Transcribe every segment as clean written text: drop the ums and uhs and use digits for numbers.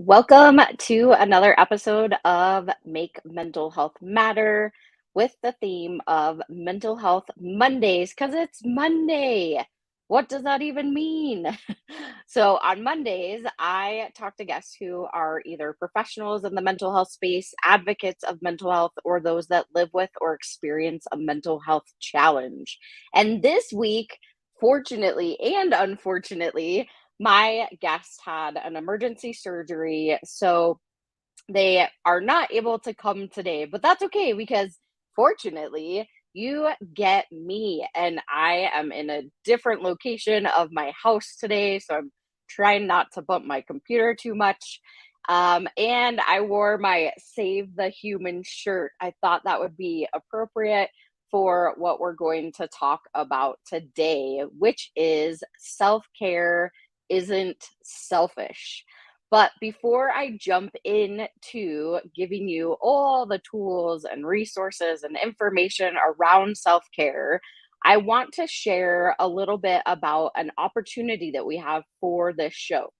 Welcome to another episode of Make Mental Health Matter with the theme of Mental Health Mondays because it's Monday. What does that even mean? So, on Mondays, I talk to guests who are either professionals in the mental health space, advocates of mental health, or those that live with or experience a mental health challenge. And this week, fortunately and unfortunately, my guest had an emergency surgery, so they are not able to come today, but that's okay because fortunately, you get me, and I am in a different location of my house today, so I'm trying not to bump my computer too much. And I wore my Save the Human shirt. I thought that would be appropriate for what we're going to talk about today, which is self care isn't selfish. But before I jump into giving you all the tools and resources and information around self care, I want to share a little bit about an opportunity that we have for this show.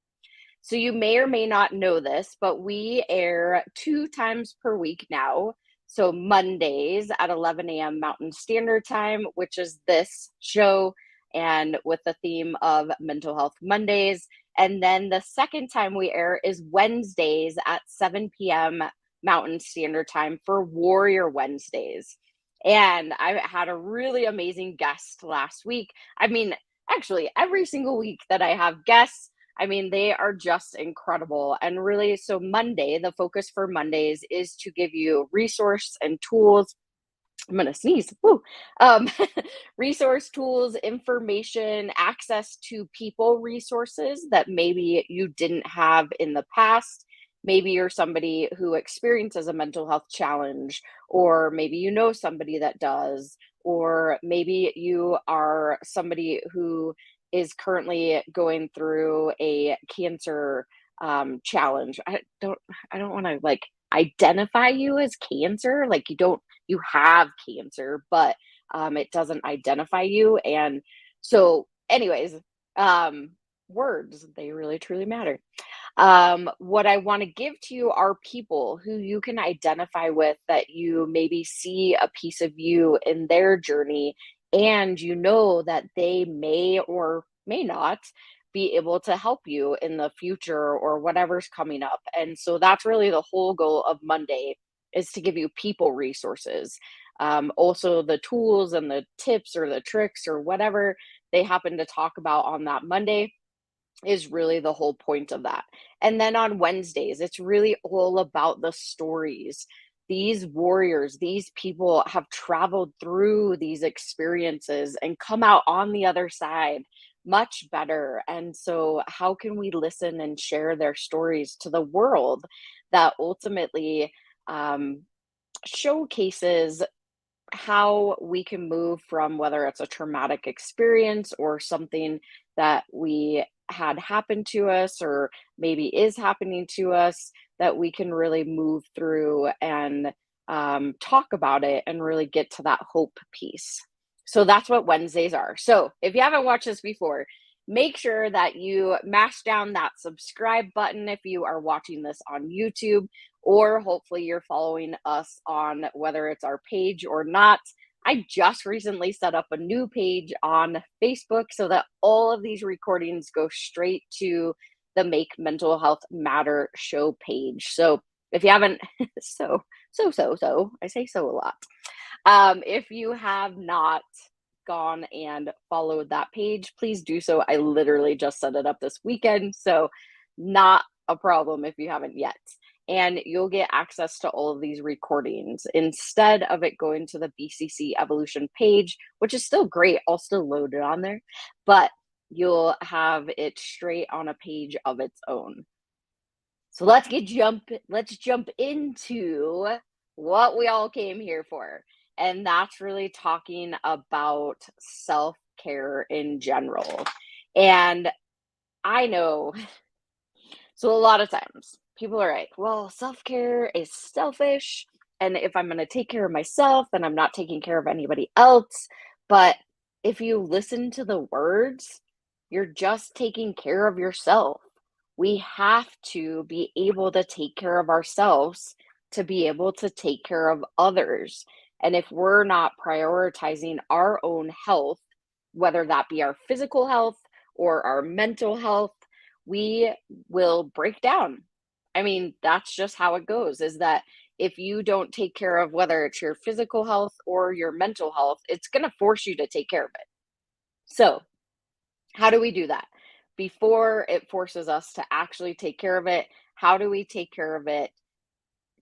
So, you may or may not know this, but we air 2 times per week now. So, Mondays at 11 a.m. Mountain Standard Time, which is this show, and with the theme of Mental Health Mondays. And then the second time we air is Wednesdays at 7 p.m. Mountain Standard Time for Warrior Wednesdays. And I had a really amazing guest last week. I mean, actually, every single week that I have guests, I mean, they are just incredible. And really, so Monday, the focus for Mondays is to give you resource and tools. I'm gonna sneeze. Woo. Um, resource tools, information, access to people resources that maybe you didn't have in the past. Maybe you're somebody who experiences a mental health challenge, or maybe you know somebody that does, or maybe you are somebody who is currently going through a cancer challenge. I don't want to like identify you as cancer, like you have cancer, but it doesn't identify you. And so, anyways, um, words, they really truly matter. What I want to give to you are people who you can identify with, that you maybe see a piece of you in their journey, and you know that they may or may not be able to help you in the future or whatever's coming up. And so that's really the whole goal of Monday, is to give you people resources. Also the tools and the tips or the tricks or whatever they happen to talk about on that Monday is really the whole point of that. And then on Wednesdays, it's really all about the stories. These warriors, these people have traveled through these experiences and come out on the other side much better. And so, how can we listen and share their stories to the world that ultimately um, showcases how we can move from whether it's a traumatic experience or something that we had happen to us or maybe is happening to us, that we can really move through and talk about it and really get to that hope piece. So that's what Wednesdays are. So if you haven't watched this before, make sure that you mash down that subscribe button if you are watching this on YouTube, or hopefully you're following us on whether it's our page or not. I just recently set up a new page on Facebook so that all of these recordings go straight to the Make Mental Health Matter show page. So if you haven't, I say so a lot. If you have not gone and followed that page, please do so. I literally just set it up this weekend, so not a problem if you haven't yet. And you'll get access to all of these recordings instead of it going to the BCC Evolution page, which is still great. I'll still load it on there, but you'll have it straight on a page of its own. So let's jump into what we all came here for. And that's really talking about self-care in general. And I know, so a lot of times people are like, well, self-care is selfish. And if I'm going to take care of myself, then I'm not taking care of anybody else. But if you listen to the words, you're just taking care of yourself. We have to be able to take care of ourselves to be able to take care of others. And if we're not prioritizing our own health, whether that be our physical health or our mental health, we will break down. I mean, that's just how it goes, is that if you don't take care of whether it's your physical health or your mental health, it's going to force you to take care of it. So, how do we do that? Before it forces us to actually take care of it, how do we take care of it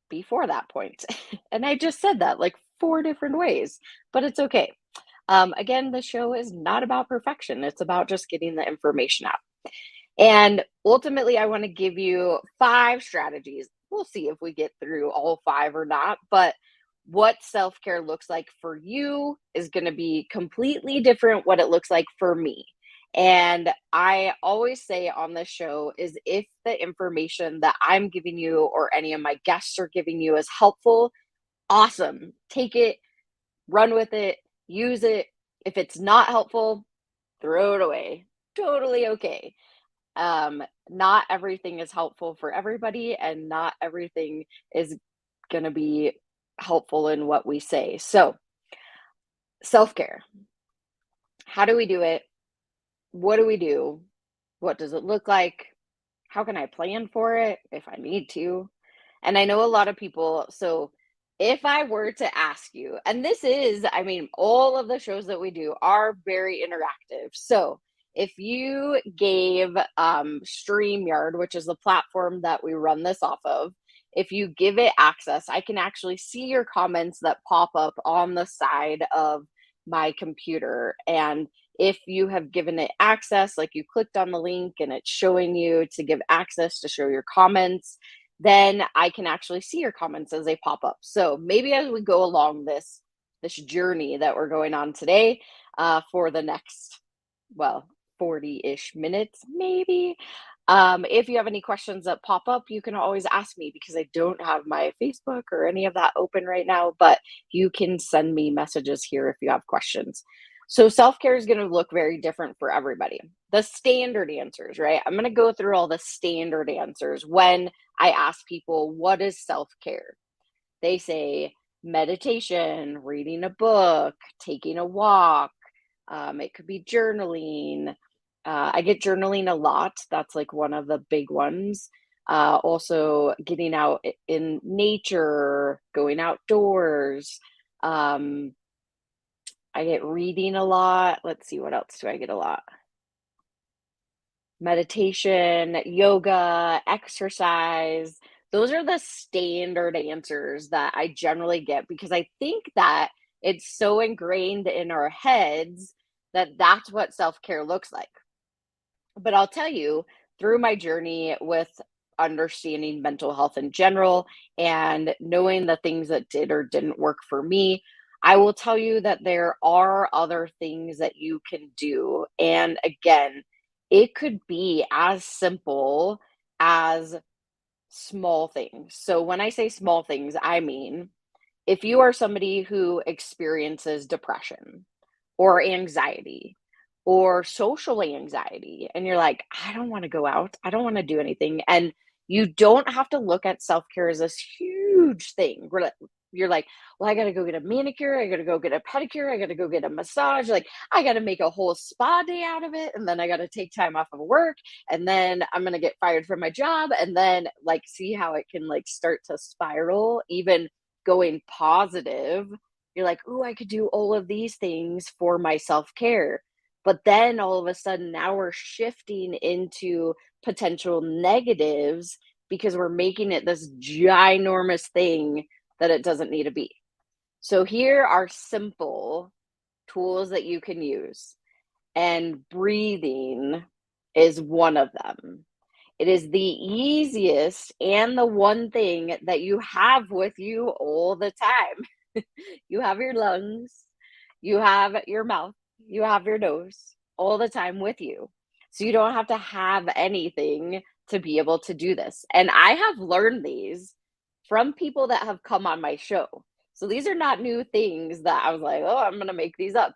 before that point? And I just said that like four different ways, but it's okay. Again, the show is not about perfection, it's about just getting the information out. And ultimately, I want to give you 5 strategies. We'll see if we get through all 5 or not, but what self care looks like for you is going to be completely different what it looks like for me. And I always say on this show is if the information that I'm giving you or any of my guests are giving you is helpful, awesome. Take it, run with it, use it. If it's not helpful, throw it away. Totally okay. Not everything is helpful for everybody, and not everything is going to be helpful in what we say. So, self care. How do we do it? What do we do? What does it look like? How can I plan for it if I need to? And I know a lot of people, so if I were to ask you, and this is, I mean, all of the shows that we do are very interactive. So if you gave StreamYard, which is the platform that we run this off of, if you give it access, I can actually see your comments that pop up on the side of my computer. And if you have given it access, like you clicked on the link and it's showing you to give access to show your comments, then I can actually see your comments as they pop up. So maybe as we go along this journey that we're going on today, for the next, well, 40-ish minutes, maybe. If you have any questions that pop up, you can always ask me because I don't have my Facebook or any of that open right now, but you can send me messages here if you have questions. So self care is going to look very different for everybody. The standard answers, right? I'm going to go through all the standard answers when I ask people, what is self care? They say meditation, reading a book, taking a walk. It could be journaling. I get journaling a lot. That's like one of the big ones. Also, getting out in nature, going outdoors. Um, I get reading a lot. Let's see, what else do I get a lot? Meditation, yoga, exercise. Those are the standard answers that I generally get because I think that it's so ingrained in our heads that that's what self care looks like. But I'll tell you, through my journey with understanding mental health in general and knowing the things that did or didn't work for me, I will tell you that there are other things that you can do. And again, it could be as simple as small things. So when I say small things, I mean if you are somebody who experiences depression or anxiety or social anxiety, and you're like, I don't want to go out, I don't want to do anything. And you don't have to look at self care as this huge thing. You're like, well, I got to go get a manicure, I got to go get a pedicure, I got to go get a massage. Like, I got to make a whole spa day out of it. And then I got to take time off of work. And then I'm going to get fired from my job. And then, like, see how it can like start to spiral, even going positive. You're like, oh, I could do all of these things for my self care. But then all of a sudden, now we're shifting into potential negatives because we're making it this ginormous thing that it doesn't need to be. So, here are simple tools that you can use, and breathing is one of them. It is the easiest and the one thing that you have with you all the time. You have your lungs, you have your mouth, you have your nose all the time with you. So you don't have to have anything to be able to do this. And I have learned these from people that have come on my show. So these are not new things that I was like, oh, I'm going to make these up.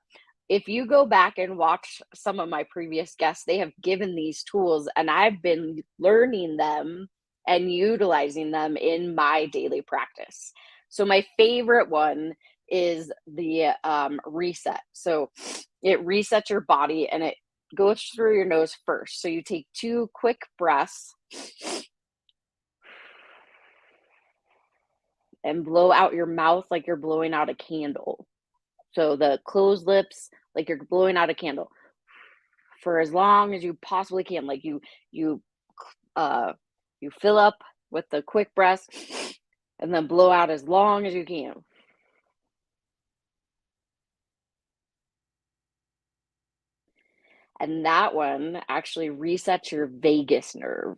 if you go back and watch some of my previous guests, they have given these tools and I've been learning them and utilizing them in my daily practice. So my favorite one is the reset. So it resets your body and it goes through your nose first. So you take 2 quick breaths and blow out your mouth like you're blowing out a candle. So the closed lips, like you're blowing out a candle for as long as you possibly can. Like you uh you fill up with the quick breaths and then blow out as long as you can. And that one actually resets your vagus nerve,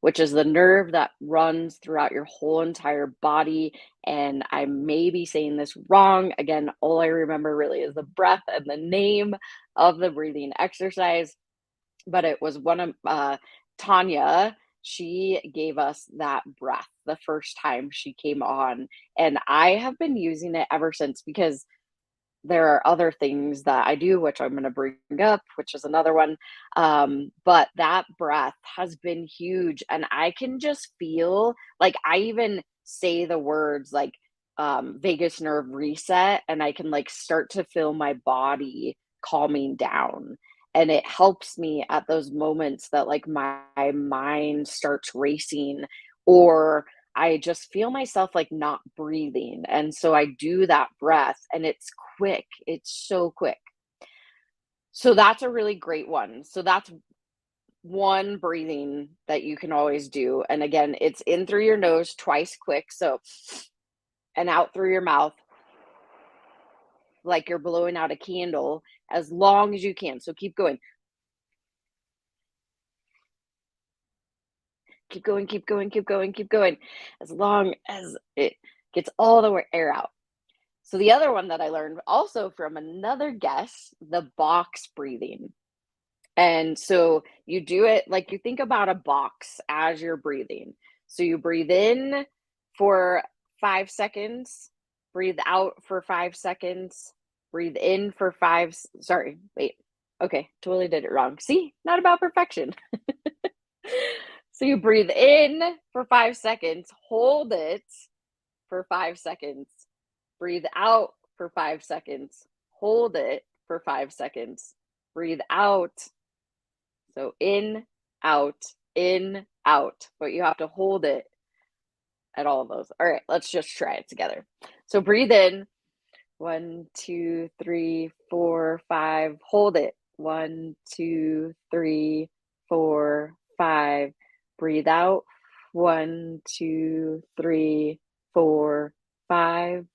which is the nerve that runs throughout your whole entire body. And I may be saying this wrong. Again, all I remember really is the breath and the name of the breathing exercise. But it was one of Tanya. She gave us that breath the first time she came on. And I have been using it ever since because there are other things that I do, which I'm going to bring up, which is another one. But that breath has been huge. And I can just feel like I even say the words like vagus nerve reset, and I can like start to feel my body calming down. And it helps me at those moments that like my mind starts racing or I just feel myself like not breathing. And so I do that breath and it's quick. It's so quick. So that's a really great one. So that's one breathing that you can always do. And again, it's in through your nose twice quick. So, and out through your mouth like you're blowing out a candle as long as you can. So keep going. Keep going, keep going, keep going, keep going. As long as it gets all the air out. So the other one that I learned also from another guest, the box breathing. And so you do it like you think about a box as you're breathing. So you breathe in for 5 seconds, breathe out for 5 seconds, breathe in for sorry, wait. Okay, totally did it wrong. See, not about perfection. So you breathe in for 5 seconds, hold it for 5 seconds, breathe out for 5 seconds, hold it for 5 seconds, breathe out. So in, out, but you have to hold it at all of those. All right, let's just try it together. So breathe in, 1, 2, 3, 4, 5, hold it. 1, 2, 3, 4, 5. Breathe out. 1, 2, 3, 4, 5.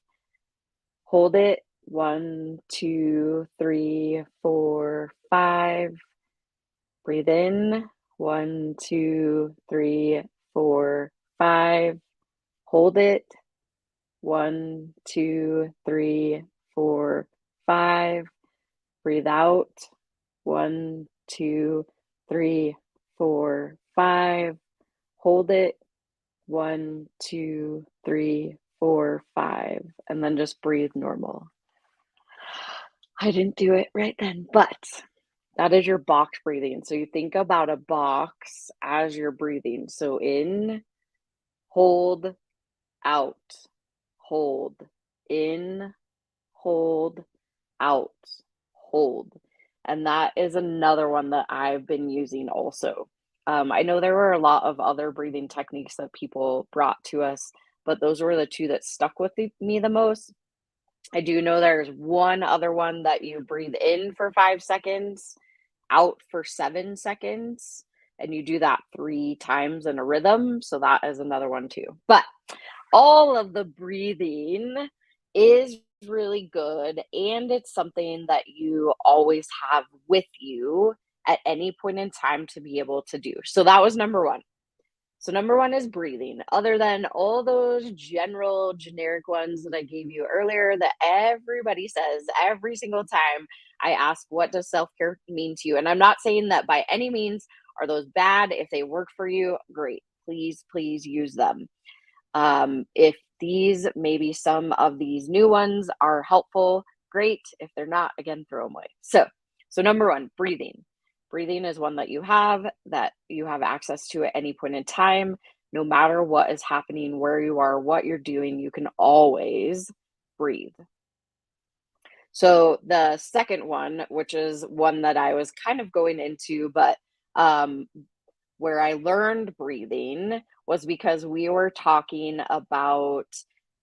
Hold it. 1, 2, 3, 4, 5. Breathe in. 1, 2, 3, 4, 5. Hold it. 1, 2, 3, 4, 5. Breathe out. 1, 2, 3, 4, 5. Hold it. 1, 2, 3, 4, 5. And then just breathe normal. I didn't do it right then, but that is your box breathing. So you think about a box as you're breathing. So in, hold, out, hold, in, hold, out, hold. And that is another one that I've been using also. I know there were a lot of other breathing techniques that people brought to us, but those were the two that stuck with me the most. I do know there's one other one that you breathe in for 5 seconds, out for 7 seconds, and you do that 3 times in a rhythm. So that is another one too. But all of the breathing is really good, and it's something that you always have with you at any point in time to be able to do. So that was number one. So number one is breathing. Other than all those general generic ones that I gave you earlier that everybody says every single time I ask, what does self-care mean to you? And I'm not saying that by any means are those bad. If they work for you, great. Please, please use them. If these, maybe some of these new ones are helpful, great. If they're not, again, throw them away. So number one, breathing. Breathing is one that you have access to at any point in time. No matter what is happening, where you are, what you're doing, you can always breathe. So the second one, which is one that I was kind of going into, but um, where I learned breathing was because we were talking about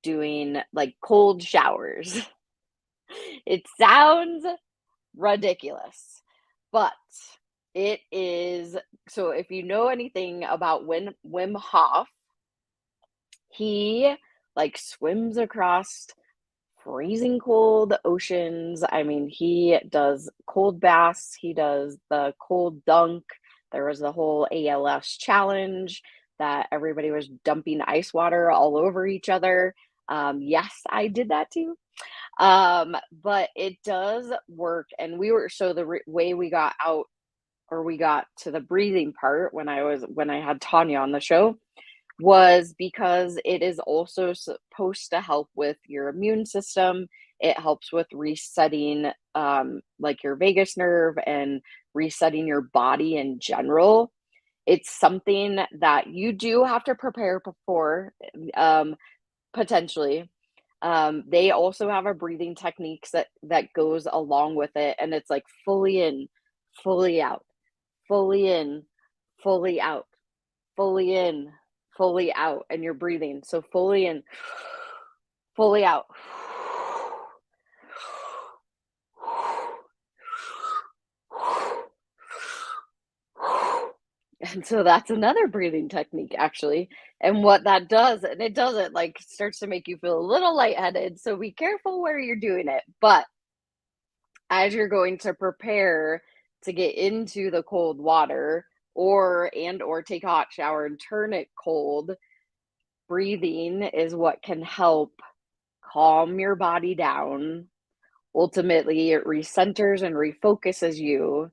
doing like cold showers. It sounds ridiculous, but it is. So if you know anything about Wim Hof, he like swims across freezing cold oceans. I mean, he does cold baths, he does the cold dunk. There was the whole ALS challenge that everybody was dumping ice water all over each other. Yes, I did that too. But it does work. And we were, so the way we got out, or we got to the breathing part when I had Tanya on the show, was because it is also supposed to help with your immune system. It helps with resetting, like your vagus nerve and resetting your body in general. It's something that you do have to prepare for, um, potentially. They also have a breathing techniques that goes along with it, and it's like fully in, fully out, fully in, fully out, fully in, fully out, and you're breathing. So fully in, fully out. And so that's another breathing technique, actually. And what that does, and it doesn't like starts to make you feel a little lightheaded. So be careful where you're doing it. But as you're going to prepare to get into the cold water, or take a hot shower and turn it cold, breathing is what can help calm your body down. Ultimately, it recenters and refocuses you.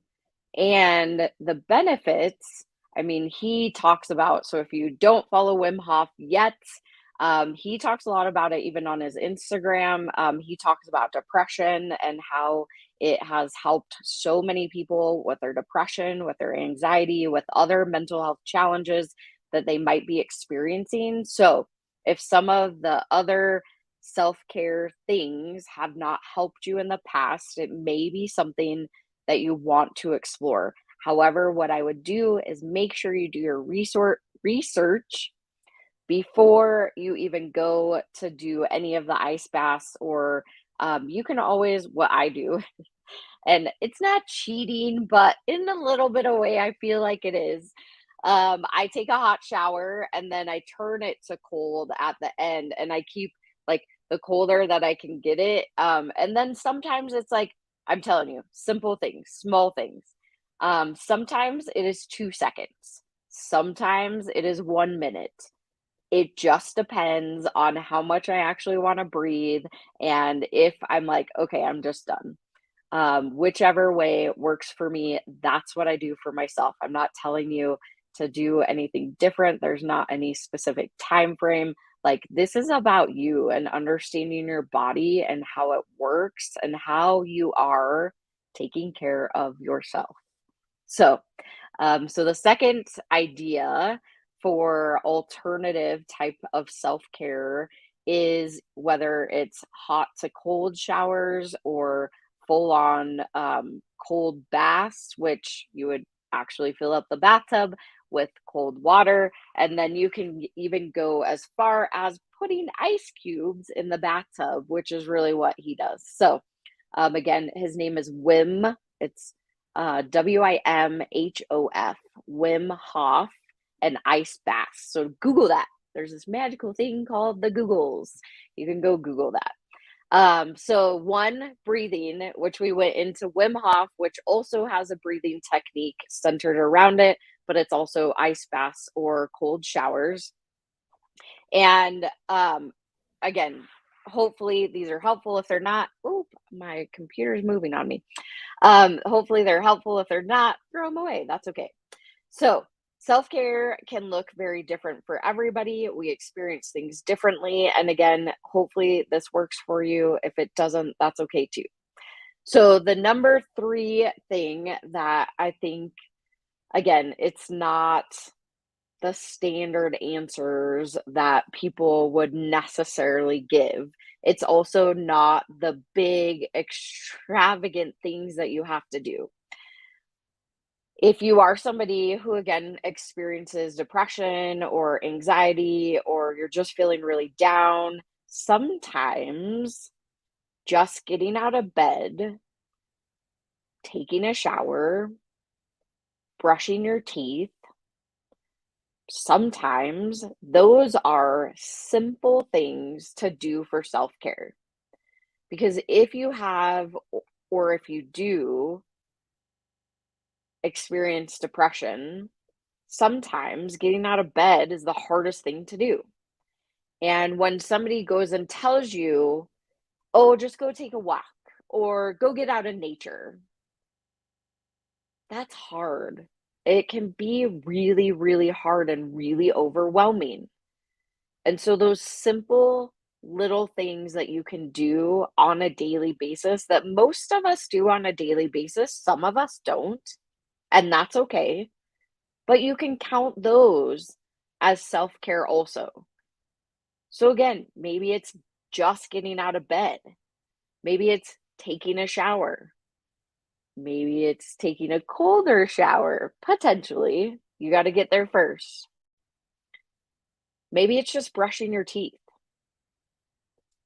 And the benefits, I mean, he talks about, so if you don't follow Wim Hof yet, he talks a lot about it even on his Instagram. He talks about depression and how it has helped so many people with their depression, with their anxiety, with other mental health challenges that they might be experiencing. So, if some of the other self care things have not helped you in the past, it may be something that you want to explore. However, what I would do is make sure you do your research before you even go to do any of the ice baths, or you can always, what I do, and it's not cheating, but in a little bit of way, I feel like it is. I take a hot shower and then I turn it to cold at the end, and I keep like the colder that I can get it. And then sometimes it's like, I'm telling you, simple things, small things. Sometimes it is 2 seconds, sometimes it is 1 minute. It just depends on how much I actually want to breathe, and if I'm like, okay, I'm just done. Whichever way works for me, that's what I do for myself. I'm not telling you to do anything different. There's not any specific time frame. Like, this is about you and understanding your body and how it works and how you are taking care of yourself. So, so the second idea for alternative type of self-care is whether it's hot to cold showers or full on cold baths, which you would actually fill up the bathtub with cold water. And then you can even go as far as putting ice cubes in the bathtub, which is really what he does. So, again, his name is Wim. It's Wimhof, Wim Hof, and ice baths. So Google that. There's this magical thing called the Googles. You can go Google that. So one, breathing, which we went into Wim Hof, which also has a breathing technique centered around it, but it's also ice baths or cold showers. And again, hopefully these are helpful. If they're not, oh, my computer's moving on me. Hopefully they're helpful. If they're not, throw them away. That's okay. So Self-care can look very different for everybody. We experience things differently. And again, hopefully this works for you. If it doesn't, that's okay too. So, the number three thing that I think, again, it's not the standard answers that people would necessarily give. It's also not the big, extravagant things that you have to do. If you are somebody who, again, experiences depression or anxiety, or you're just feeling really down, sometimes just getting out of bed, taking a shower, brushing your teeth, sometimes those are simple things to do for self care. Because if you have, or if you do experience depression, sometimes getting out of bed is the hardest thing to do. And when somebody goes and tells you, oh, just go take a walk or go get out in nature, that's hard. It can be really, really hard and really overwhelming. And so, those simple little things that you can do on a daily basis that most of us do on a daily basis, some of us don't, and that's okay. But you can count those as self care also. So, again, maybe it's just getting out of bed, maybe it's taking a shower, maybe it's taking a colder shower, potentially. You got to get there first. Maybe it's just brushing your teeth.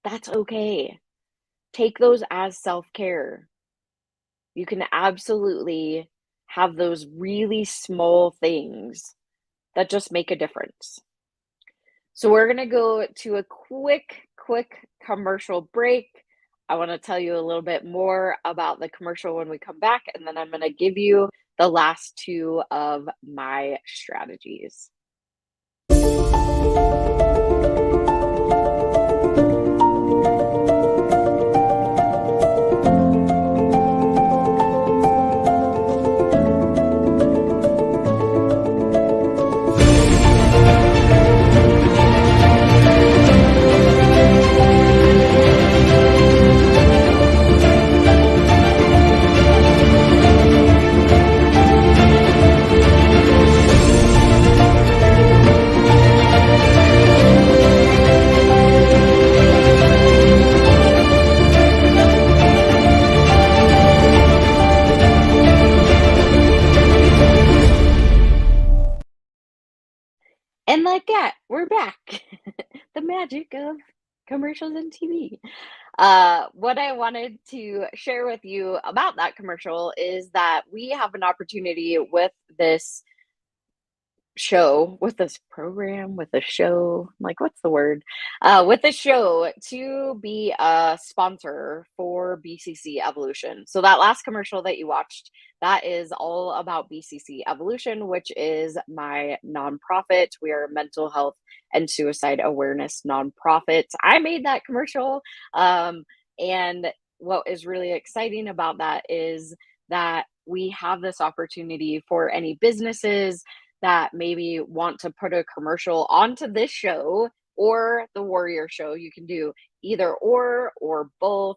That's okay. Take those as self care. You can absolutely have those really small things that just make a difference. So, we're going to go to a quick commercial break. I want to tell you a little bit more about the commercial when we come back, and then I'm going to give you the last two of my strategies. And like that, we're back. The magic of commercials and TV. What I wanted to share with you about that commercial is that we have an opportunity with this show, with this program, with the show, like, what's the word? With the show to be a sponsor for BCC Evolution. So that last commercial that you watched, that is all about BCC Evolution, which is my nonprofit. We are a mental health and suicide awareness nonprofit. I made that commercial. And what is really exciting about that is that we have this opportunity for any businesses that maybe want to put a commercial onto this show or the Warrior Show. You can do either or both.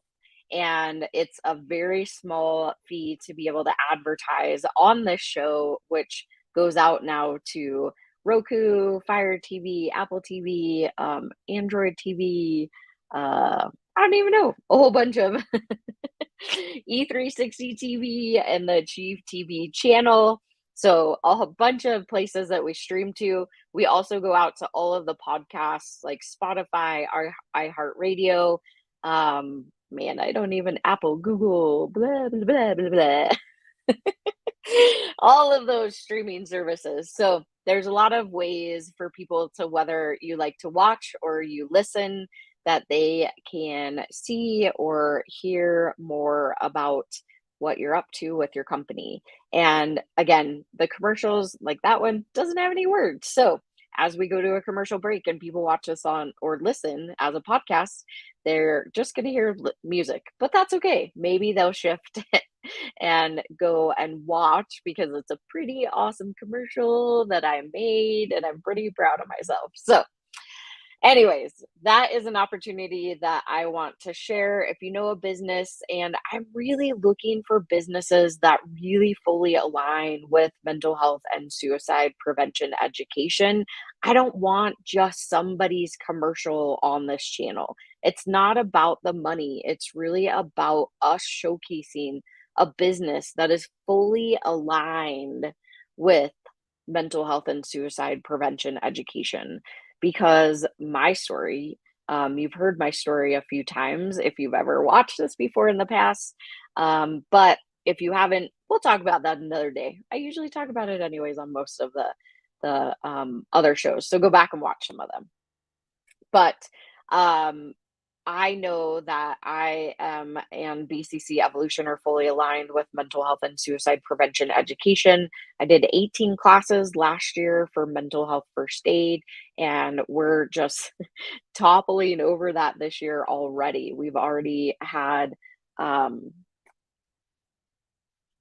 And it's a very small fee to be able to advertise on this show, which goes out now to Roku, Fire TV, Apple TV, Android TV. I don't even know, a whole bunch of E360 TV and the Chief TV channel. So a bunch of places that we stream to. We also go out to all of the podcasts like Spotify, our iHeartRadio. Man, I don't even Apple, Google, blah blah blah blah blah. All of those streaming services. So there's a lot of ways for people to, whether you like to watch or you listen, that they can see or hear more about what you're up to with your company. And again, the commercials, like that one, doesn't have any words. So as we go to a commercial break and people watch us on or listen as a podcast, they're just going to hear music, but that's okay. Maybe they'll shift and go and watch because it's a pretty awesome commercial that I made and I'm pretty proud of myself. So, anyways, that is an opportunity that I want to share. If you know a business, and I'm really looking for businesses that really fully align with mental health and suicide prevention education. I don't want just somebody's commercial on this channel. It's not about the money, it's really about us showcasing a business that is fully aligned with mental health and suicide prevention education, because my story, you've heard my story a few times if you've ever watched this before in the past. But if you haven't, we'll talk about that another day. I usually talk about it anyways on most of the other shows. So go back and watch some of them. But um, I know that I am and BCC Evolution are fully aligned with mental health and suicide prevention education. I did 18 classes last year for mental health first aid, and we're just toppling over that this year already. We've already had um,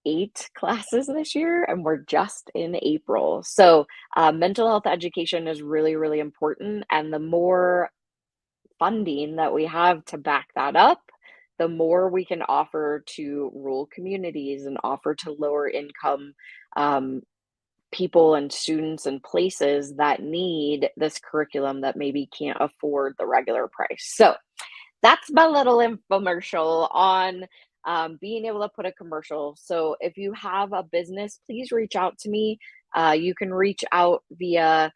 8 classes this year, and we're just in April. So, mental health education is really, really important. And the more funding that we have to back that up, the more we can offer to rural communities and offer to lower income um, people and students and places that need this curriculum that maybe can't afford the regular price. So that's my little infomercial on being able to put a commercial. So if you have a business, please reach out to me. You can reach out via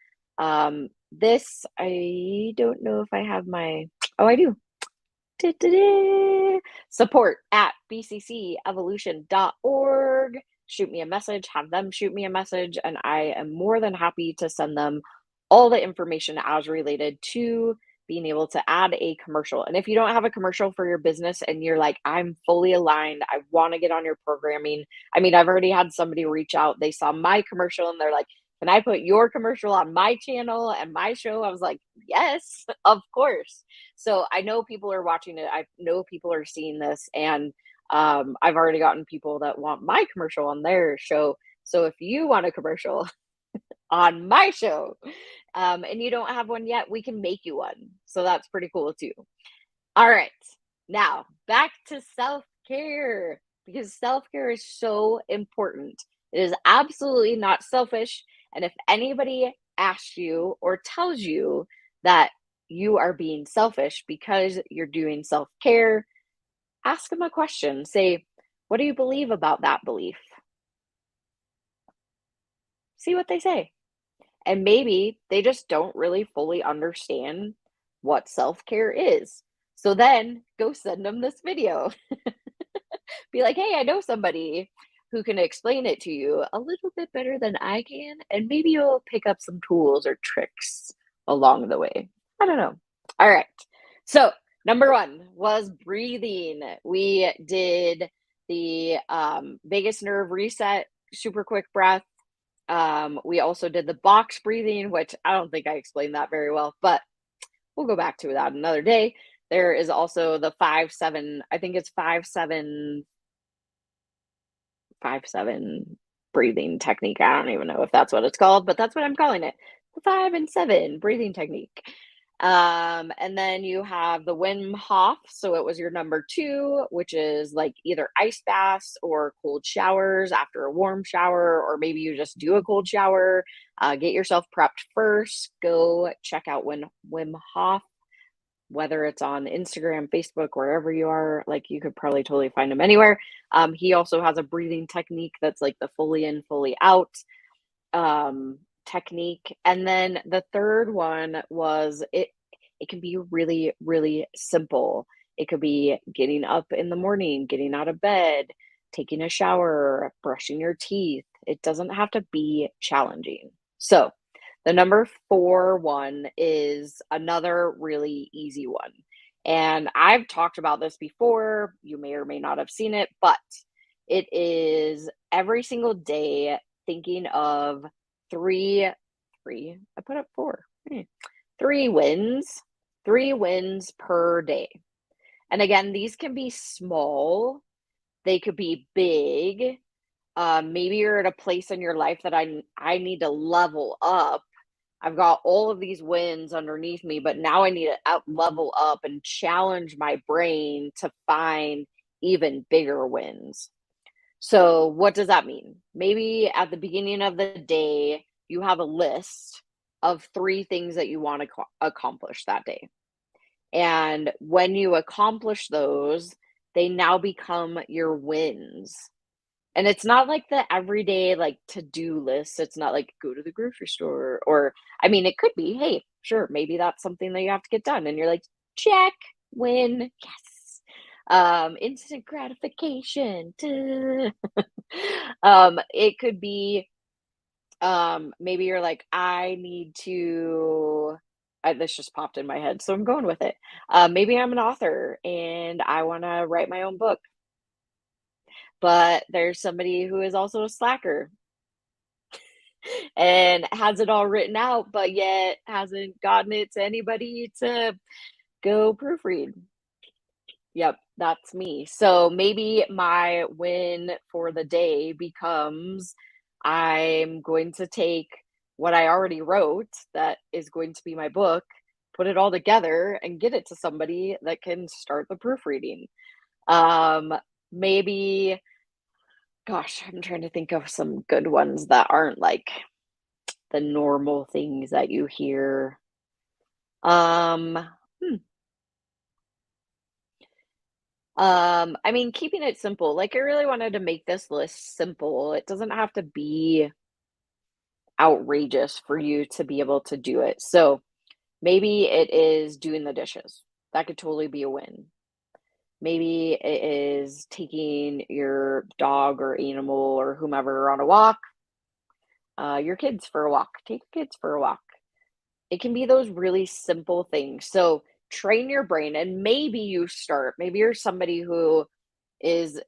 this. I don't know if I have my, oh, I do. Da-da-da. Support at bccevolution.org. Shoot me a message, have them shoot me a message, and I am more than happy to send them all the information as related to being able to add a commercial. And if you don't have a commercial for your business and you're like, I'm fully aligned, I want to get on your programming. I mean, I've already had somebody reach out. They saw my commercial and they're like, can I put your commercial on my channel and my show? I was like, yes, of course. So I know people are watching it. I know people are seeing this, and I've already gotten people that want my commercial on their show. So if you want a commercial on my show, and you don't have one yet, we can make you one. So that's pretty cool too. All right, now back to self care, because self care is so important. It is absolutely not selfish. And if anybody asks you or tells you that you are being selfish because you're doing self care, ask them a question. Say, what do you believe about that belief? See what they say. And maybe they just don't really fully understand what self care is. So then go send them this video. Be like, hey, I know somebody who can explain it to you a little bit better than I can. And maybe you'll pick up some tools or tricks along the way. I don't know. All right. So, number one was breathing. We did the vagus nerve reset, super quick breath. We also did the box breathing, which I don't think I explained that very well, but we'll go back to that another day. There is also the 5-7, I think it's 5-7 breathing technique. I don't even know if that's what it's called, but that's what I'm calling it. The 5 and 7 breathing technique. And then you have the Wim Hof. So it was your number 2, which is like either ice baths or cold showers after a warm shower, or maybe you just do a cold shower. Get yourself prepped first. Go check out Wim Hof, whether it's on Instagram, Facebook, wherever you are. Like, you could probably totally find him anywhere. He also has a breathing technique that's like the fully in, fully out technique. And then the third one was it can be really, really simple. It could be getting up in the morning, getting out of bed, taking a shower, brushing your teeth. It doesn't have to be challenging. So the number 4 one is another really easy one. And I've talked about this before. You may or may not have seen it, but it is every single day thinking of three, I put up 4, 3 wins, 3 wins per day. And again, these can be small, They could be big. Maybe you're at a place in your life that I need to level up. I've got all of these wins underneath me, but now I need to up level up and challenge my brain to find even bigger wins. So, what does that mean? Maybe at the beginning of the day, you have a list of 3 things that you want to accomplish that day. And when you accomplish those, they now become your wins. And it's not like the everyday, like, to-do list. It's not like go to the grocery store or I mean, it could be, hey, sure, maybe that's something that you have to get done and you're like, "Check, win, yes." Instant gratification, duh. It could be, maybe you're like, "I need to" this just popped in my head, so I'm going with it. Maybe I'm an author and I wanna write my own book, but there's somebody who is also a slacker and has it all written out, but yet hasn't gotten it to anybody to go proofread. Yep, that's me. So maybe my win for the day becomes I'm going to take what I already wrote that is going to be my book, put it all together and get it to somebody that can start the proofreading. Um, maybe, gosh, I'm trying to think of some good ones that aren't like the normal things that you hear. Um, hmm, I mean, keeping it simple. Like, I really wanted to make this list simple. It doesn't have to be outrageous for you to be able to do it. So maybe it is doing the dishes. That could totally be a win. Maybe it is taking your dog or animal or whomever on a walk, your kids for a walk. Take your kids for a walk. It can be those really simple things. So train your brain, and maybe you start, maybe you're somebody who is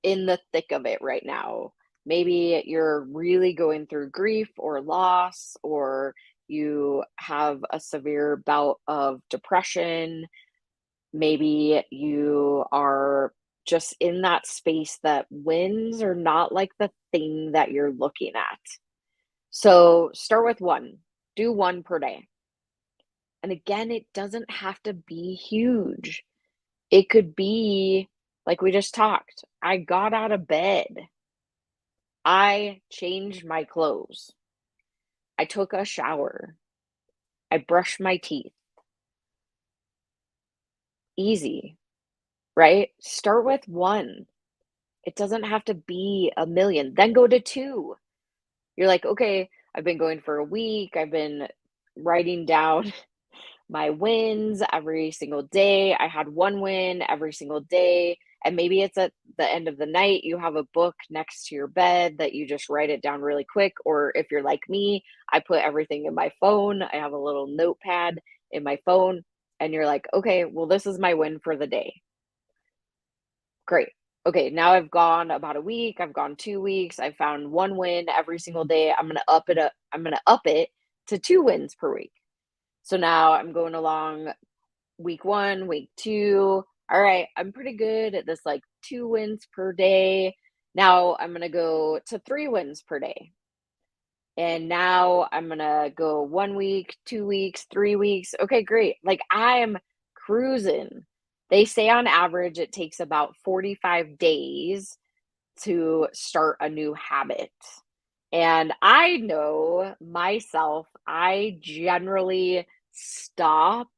in the thick of it right now. Maybe you're really going through grief or loss, or you have a severe bout of depression. Maybe you are just in that space that wins are not like the thing that you're looking at. So start with one, do one per day. And again, it doesn't have to be huge. It could be like we just talked. I got out of bed. I changed my clothes. I took a shower. I brushed my teeth. Easy, right? Start with one. It doesn't have to be a million. Then go to two. You're like, okay, I've been going for a week. I've been writing down my wins every single day. I had one win every single day. And maybe it's at the end of the night, you have a book next to your bed that you just write it down really quick. Or if you're like me, I put everything in my phone. I have a little notepad in my phone. And you're like, okay, well, this is my win for the day. Great. Okay, now I've gone about a week, I've gone 2 weeks, I found one win every single day. I'm gonna up it to 2 wins per week. So now I'm going along week 1, week 2. All right, I'm pretty good at this like 2 wins per day. Now I'm gonna go to 3 wins per day. And now I'm gonna go 1 week, 2 weeks, 3 weeks. Okay, great. Like I'm cruising. They say on average it takes about 45 days to start a new habit. And I know myself, I generally stop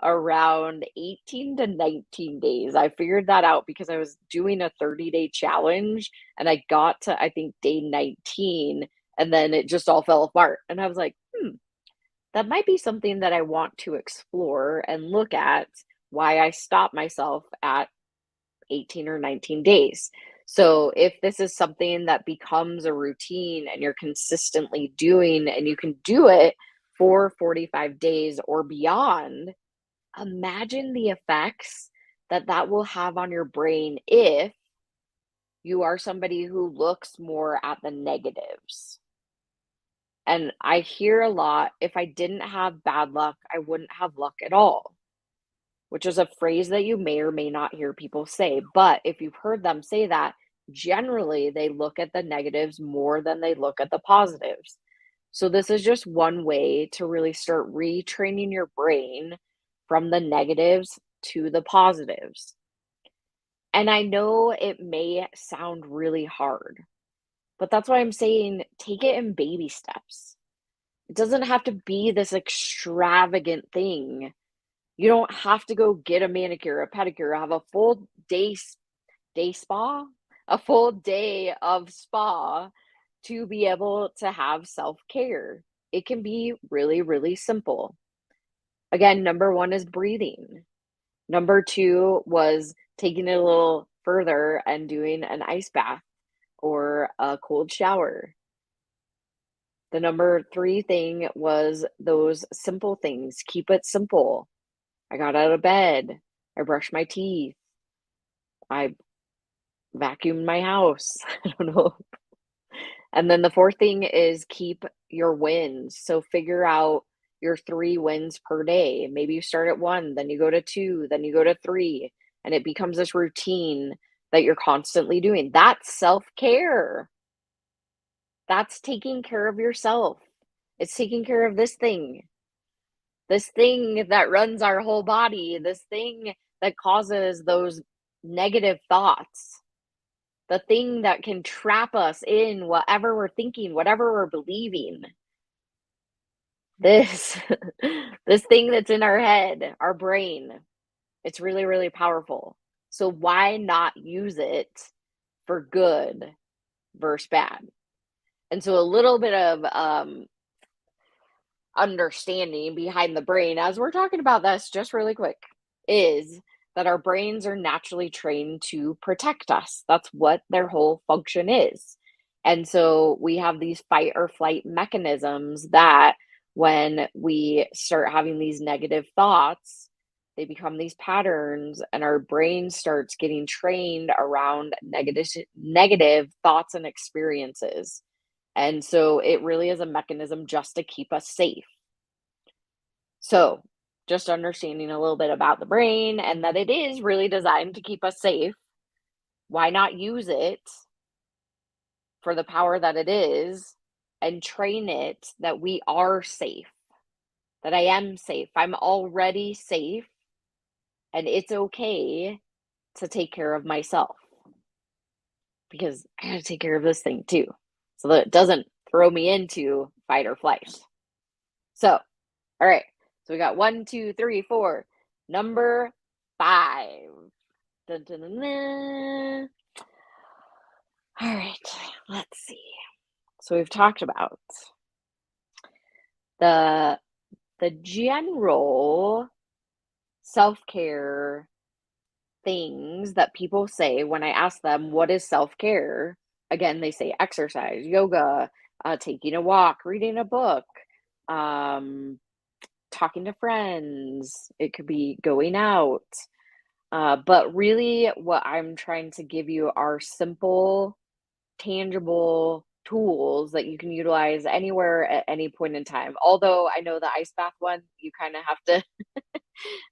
around 18 to 19 days. I figured that out because I was doing a 30-day challenge and I got to, I think, day 19 and then it just all fell apart. And I was like, that might be something that I want to explore and look at why I stop myself at 18 or 19 days. So if this is something that becomes a routine and you're consistently doing and you can do it for 45 days or beyond, imagine the effects that that will have on your brain if you are somebody who looks more at the negatives. And I hear a lot, if I didn't have bad luck, I wouldn't have luck at all, which is a phrase that you may or may not hear people say. But if you've heard them say that, generally they look at the negatives more than they look at the positives. So, this is just one way to really start retraining your brain from the negatives to the positives. And I know it may sound really hard, but that's why I'm saying take it in baby steps. It doesn't have to be this extravagant thing. You don't have to go get a manicure, a pedicure, have a full day spa, a full day of spa to be able to have self-care. It can be really, really simple. Again, number 1 is breathing. Number 2 was taking it a little further and doing an ice bath or a cold shower. The number 3 thing was those simple things. Keep it simple. I got out of bed. I brushed my teeth. I vacuumed my house. I don't know. And then the 4th thing is keep your wins. So figure out your 3 wins per day. Maybe you start at 1, then you go to 2, then you go to 3, and it becomes this routine that you're constantly doing. That's self-care. That's taking care of yourself. It's taking care of this thing that runs our whole body, this thing that causes those negative thoughts, the thing that can trap us in whatever we're thinking, whatever we're believing. This this thing that's in our head, our brain, it's really, really powerful. So why not use it for good versus bad? And so a little bit of understanding behind the brain as we're talking about this just really quick is that our brains are naturally trained to protect us. That's what their whole function is. And so we have these fight or flight mechanisms that when we start having these negative thoughts, they become these patterns and our brain starts getting trained around negative thoughts and experiences. And so it really is a mechanism just to keep us safe. So, just understanding a little bit about the brain and that it is really designed to keep us safe. Why not use it for the power that it is and train it that we are safe, that I am safe. I'm already safe, and it's okay to take care of myself because I got to take care of this thing too so that it doesn't throw me into fight or flight. So, all right. So we got 1, 2, 3, 4. Number 5. Dun, dun, dun, dun. All right. Let's see. So we've talked about the general self-care things that people say when I ask them what is self-care. Again, they say exercise, yoga, taking a walk, reading a book, talking to friends. It could be going out. But really, what I'm trying to give you are simple, tangible tools that you can utilize anywhere at any point in time. Although I know the ice bath one, you kind of have to,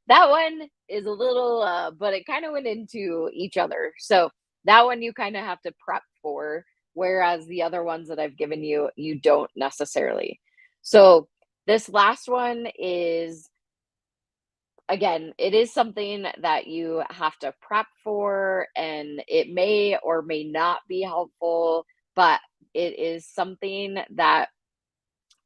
that one is a little, but it kind of went into each other. So that one you kind of have to prep for, whereas the other ones that I've given you, you don't necessarily. So this last one is, again, it is something that you have to prep for, and it may or may not be helpful, but it is something that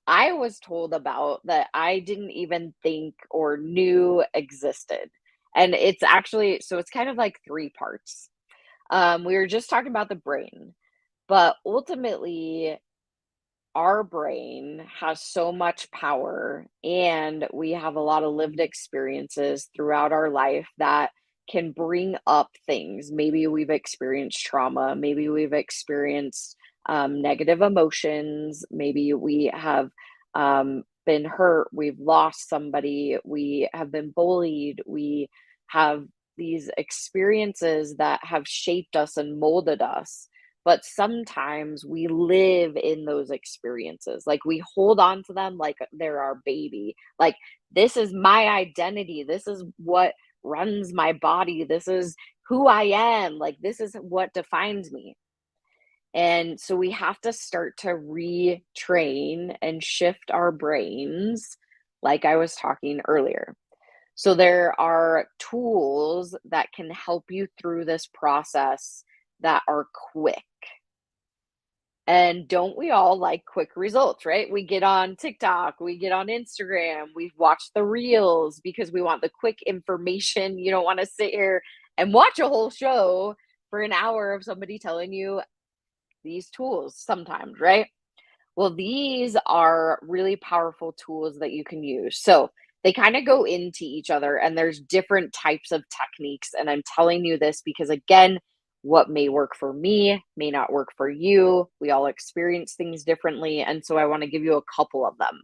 I was told about that I didn't even think or knew existed. And it's actually, so it's kind of like 3 parts. We were just talking about the brain, but ultimately, our brain has so much power and we have a lot of lived experiences throughout our life that can bring up things. Maybe we've experienced trauma, maybe we've experienced negative emotions, maybe we have been hurt, we've lost somebody, we have been bullied, we have these experiences that have shaped us and molded us, but sometimes we live in those experiences. Like we hold on to them like they're our baby. Like, this is my identity. This is what runs my body. This is who I am. Like, this is what defines me. And so we have to start to retrain and shift our brains, like I was talking earlier. So there are tools that can help you through this process that are quick. And don't we all like quick results, right? We get on TikTok, we get on Instagram, we watch the reels because we want the quick information. You don't want to sit here and watch a whole show for an hour of somebody telling you these tools sometimes, right? Well, these are really powerful tools that you can use. So they kind of go into each other, and there's different types of techniques. And I'm telling you this because, again, what may work for me may not work for you. We all experience things differently. And so I want to give you a couple of them.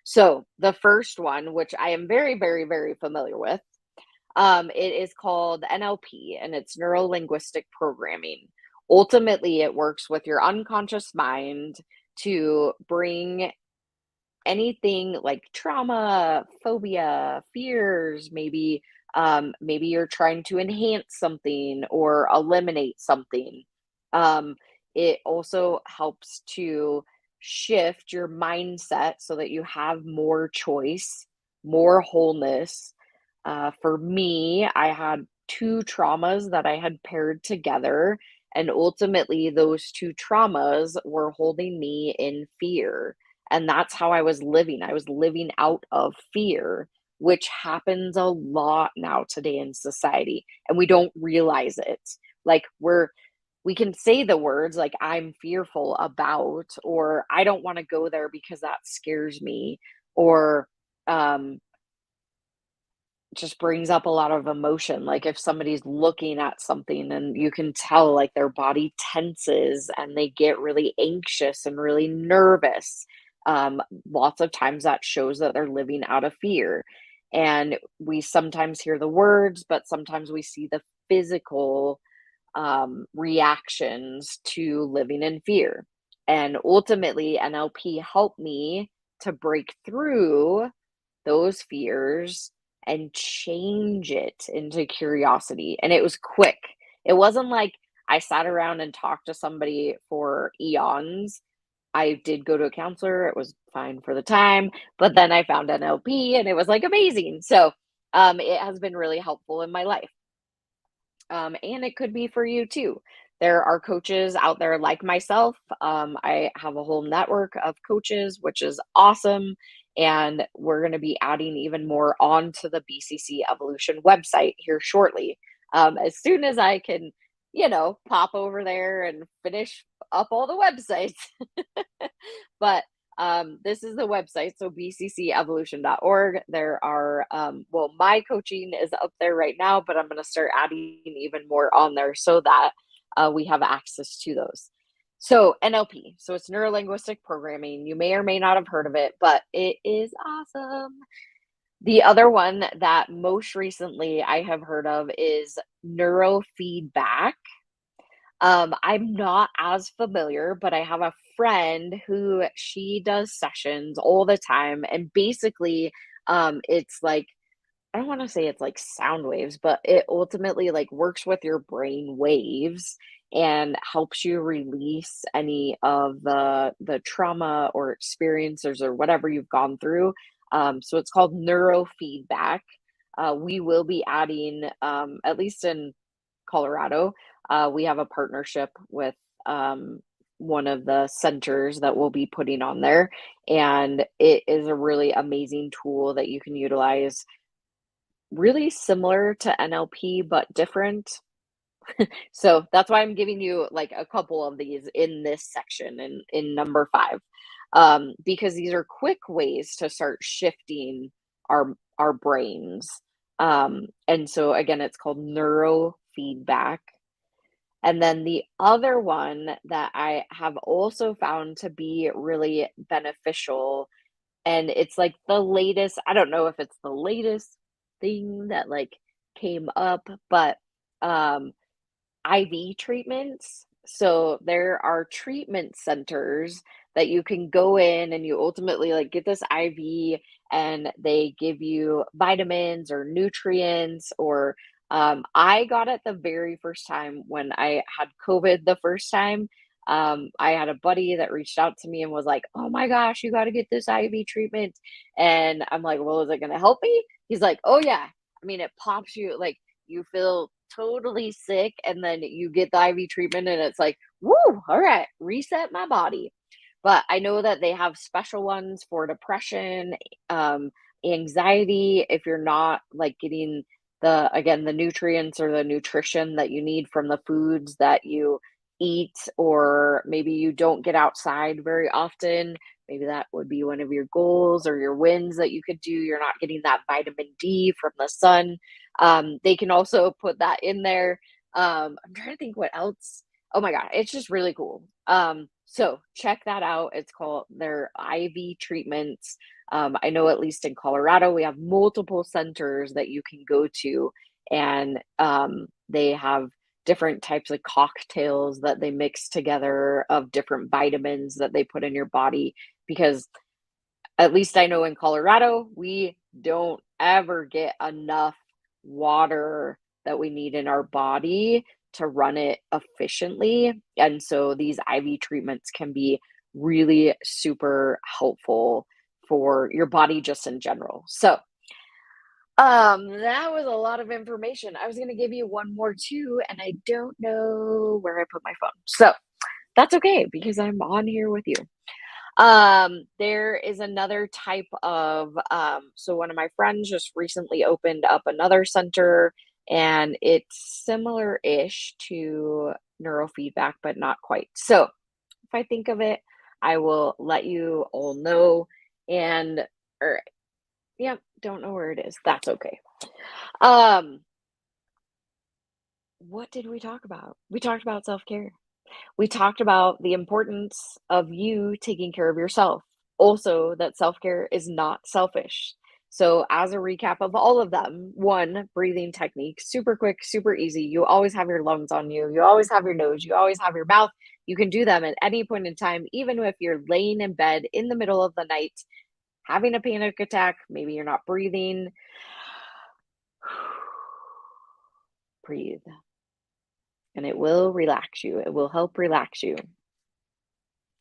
So the first one, which I am very, very, very familiar with, it is called NLP, and it's neuro linguistic programming. Ultimately, it works with your unconscious mind to bring anything like trauma, phobia, fears, maybe you're trying to enhance something or eliminate something. Um, it also helps to shift your mindset so that you have more choice, more wholeness. For me, I had two traumas that I had paired together, and ultimately, those two traumas were holding me in fear. And that's how I was living. I was living out of fear, which happens a lot now today in society, and we don't realize it. Like, we can say the words like I'm fearful about, or I don't want to go there because that scares me, or um just brings up a lot of emotion. Like if somebody's looking at something and you can tell like their body tenses and they get really anxious and really nervous. Lots of times that shows that they're living out of fear. And we sometimes hear the words, but sometimes we see the physical reactions to living in fear. And ultimately, NLP helped me to break through those fears and change it into curiosity. And it was quick. It wasn't like I sat around and talked to somebody for eons. I did go to a counselor. It was fine for the time, but then I found NLP and it was like amazing. So it has been really helpful in my life. And it could be for you too. There are coaches out there like myself. I have a whole network of coaches, which is awesome. And we're going to be adding even more onto the BCC Evolution website here shortly. As soon as I can, pop over there and finish up all the websites. But this is the website, so bccevolution.org. There are, my coaching is up there right now, but I'm going to start adding even more on there so that we have access to those. So NLP, so it's neuro-linguistic programming. You may or may not have heard of it, but it is awesome. The other one that most recently I have heard of is neurofeedback. I'm not as familiar, but I have a friend who she does sessions all the time. And basically, it's like, I don't want to say it's like sound waves, but it ultimately like works with your brain waves and helps you release any of the trauma or experiences or whatever you've gone through. So it's called neurofeedback. We will be adding, at least in Colorado, we have a partnership with one of the centers that we'll be putting on there. And it is a really amazing tool that you can utilize, really similar to NLP, but different. So that's why I'm giving you like a couple of these in this section in number 5, because these are quick ways to start shifting our brains. And so again, it's called neurofeedback. And then the other one that I have also found to be really beneficial, and it's like the latest, I don't know if it's the latest thing that like came up, but um IV treatments. So there are treatment centers that you can go in and you ultimately like get this IV and they give you vitamins or nutrients or I got it the very first time when I had COVID the first time. I had a buddy that reached out to me and was like, "Oh my gosh, you got to get this IV treatment." And I'm like, "Well, is it going to help me?" He's like, "Oh yeah. I mean, it pops you like you feel totally sick and then you get the IV treatment and it's like, woo, all right, reset my body." But I know that they have special ones for depression, um, anxiety, if you're not like getting the nutrients or the nutrition that you need from the foods that you eat, or maybe you don't get outside very often. Maybe that would be one of your goals or your wins that you could do. You're not getting that vitamin D from the sun. They can also put that in there. I'm trying to think what else. Oh my God, it's just really cool. So check that out. It's called their IV treatments. I know at least in Colorado, we have multiple centers that you can go to, and they have different types of cocktails that they mix together of different vitamins that they put in your body. Because at least I know in Colorado, we don't ever get enough water that we need in our body to run it efficiently. And so these IV treatments can be really super helpful for your body just in general. So, that was a lot of information. I was going to give you one more too, and I don't know where I put my phone. So, that's okay because I'm on here with you. There is another type of so one of my friends just recently opened up another center and it's similar-ish to neurofeedback, but not quite. So if I think of it, I will let you all know. And or yeah, don't know where it is. That's okay. Um, what did we talk about? We talked about self-care. We talked about the importance of you taking care of yourself. Also, that self care is not selfish. So, as a recap of all of them, one, breathing technique, super quick, super easy. You always have your lungs on you, you always have your nose, you always have your mouth. You can do them at any point in time, even if you're laying in bed in the middle of the night, having a panic attack, maybe you're not breathing. Breathe, and it will relax you. It will help relax you.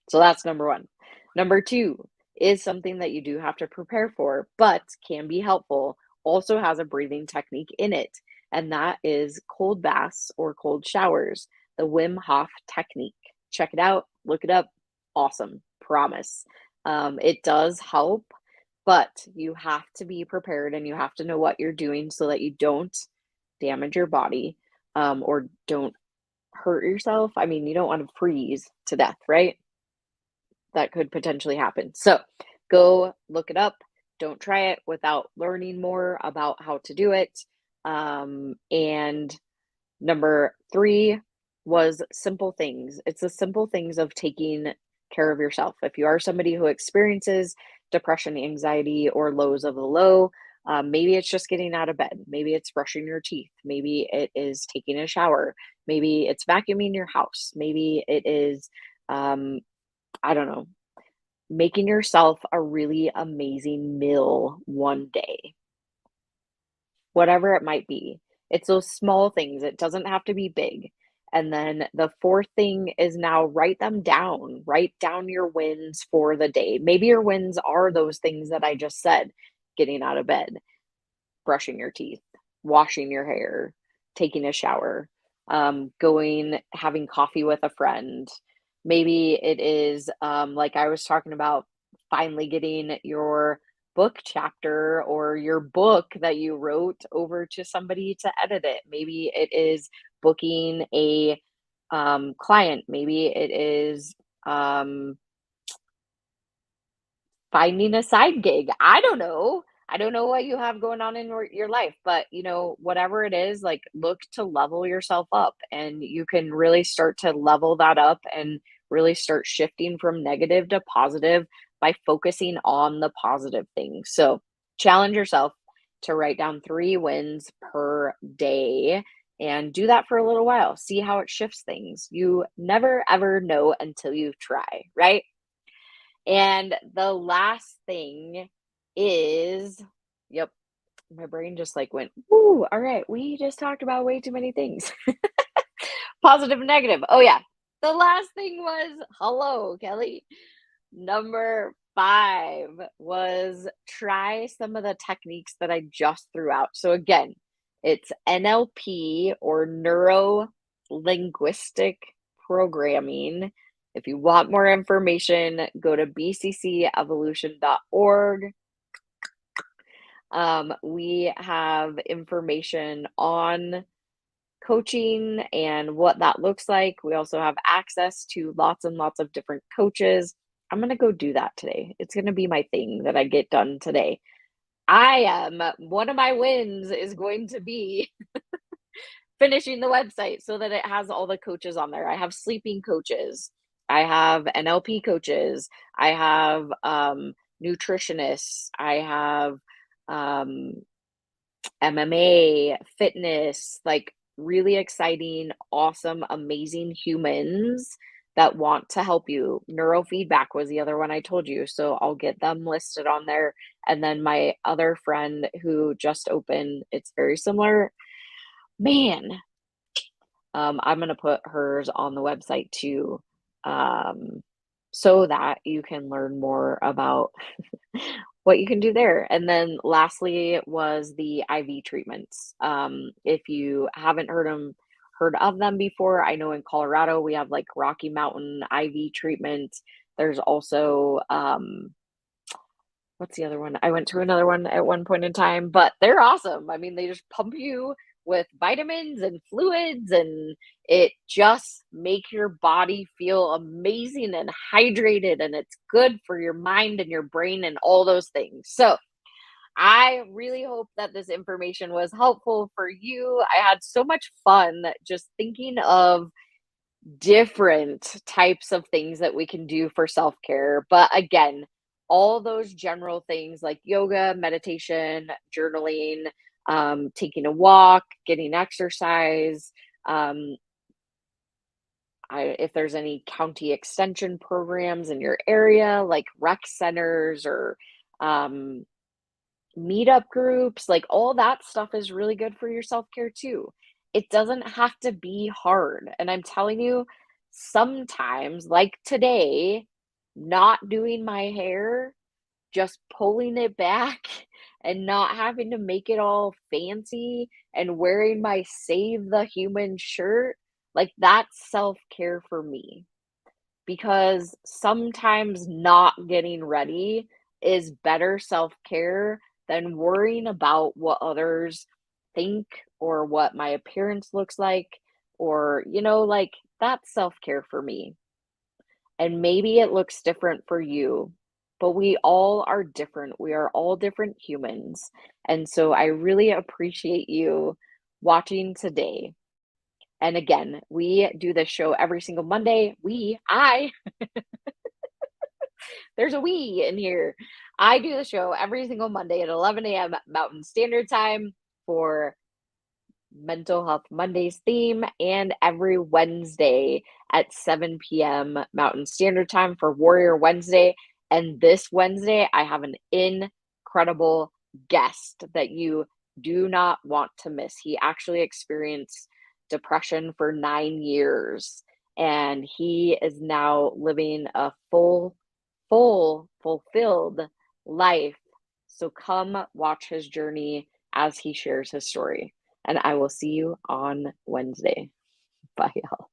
So that's number one. Number two is something that you do have to prepare for, but can be helpful, also has a breathing technique in it, and that is cold baths or cold showers, the Wim Hof technique. Check it out, look it up. Awesome, promise. It does help, but you have to be prepared and you have to know what you're doing so that you don't damage your body or don't hurt yourself. I mean, you don't want to freeze to death, right? That could potentially happen. So go look it up. Don't try it without learning more about how to do it. And number three was simple things. It's the simple things of taking care of yourself. If you are somebody who experiences depression, anxiety, or lows of the low, maybe it's just getting out of bed. Maybe it's brushing your teeth. Maybe it is taking a shower. Maybe it's vacuuming your house. Maybe it is, um, I don't know, making yourself a really amazing meal one day, whatever it might be. It's those small things. It doesn't have to be big. And then the fourth thing is now write them down. Write down your wins for the day. Maybe your wins are those things that I just said, getting out of bed, brushing your teeth, washing your hair, taking a shower, having coffee with a friend. Maybe it is, like I was talking about, finally getting your book chapter or your book that you wrote over to somebody to edit it. Maybe it is booking a client. Maybe it is um, finding a side gig. I don't know. I don't know what you have going on in your life, but whatever it is, like look to level yourself up and you can really start to level that up and really start shifting from negative to positive by focusing on the positive things. So challenge yourself to write down 3 wins per day and do that for a little while. See how it shifts things. You never ever know until you try, right? And the last thing is, yep, my brain just like went, "Woo, all right, we just talked about way too many things." Positive and negative. Oh yeah. The last thing was, hello, Kelly. Number 5 was try some of the techniques that I just threw out. So again, it's NLP or neuro linguistic programming. If you want more information, go to bccevolution.org. We have information on coaching and what that looks like. We also have access to lots and lots of different coaches. I'm going to go do that today. It's going to be my thing that I get done today. One of my wins is going to be finishing the website so that it has all the coaches on there. I have sleeping coaches, I have NLP coaches, I have nutritionists, I have um, MMA, fitness, like really exciting, awesome, amazing humans that want to help you. Neurofeedback was the other one I told you. So I'll get them listed on there. And then my other friend who just opened, it's very similar. Man, I'm going to put hers on the website too, um, so that you can learn more about what you can do there. And then lastly was the IV treatments. If you haven't heard of them before, I know in Colorado we have like Rocky Mountain IV treatment. There's also what's the other one? I went to another one at one point in time, but they're awesome. I mean, they just pump you with vitamins and fluids, and it just make your body feel amazing and hydrated, and it's good for your mind and your brain and all those things. So, I really hope that this information was helpful for you. I had so much fun just thinking of different types of things that we can do for self care. But again, all those general things like yoga, meditation, journaling, taking a walk, getting exercise. Um, if there's any county extension programs in your area, like rec centers or um, meetup groups, like all that stuff is really good for your self-care too. It doesn't have to be hard. And I'm telling you, sometimes, like today, not doing my hair, just pulling it back and not having to make it all fancy and wearing my Save the Human shirt, like that's self-care for me because sometimes not getting ready is better self care than worrying about what others think or what my appearance looks like, or, like that's self care for me. And maybe it looks different for you, but we all are different. We are all different humans. And so I really appreciate you watching today. And again, we do this show every single Monday. There's a we in here. I do the show every single Monday at 11 a.m. Mountain Standard Time for Mental Health Mondays theme, and every Wednesday at 7 p.m. Mountain Standard Time for Warrior Wednesday. And this Wednesday, I have an incredible guest that you do not want to miss. He actually experienced depression for 9 years, and he is now living a fulfilled life. So come watch his journey as he shares his story. And I will see you on Wednesday. Bye, y'all.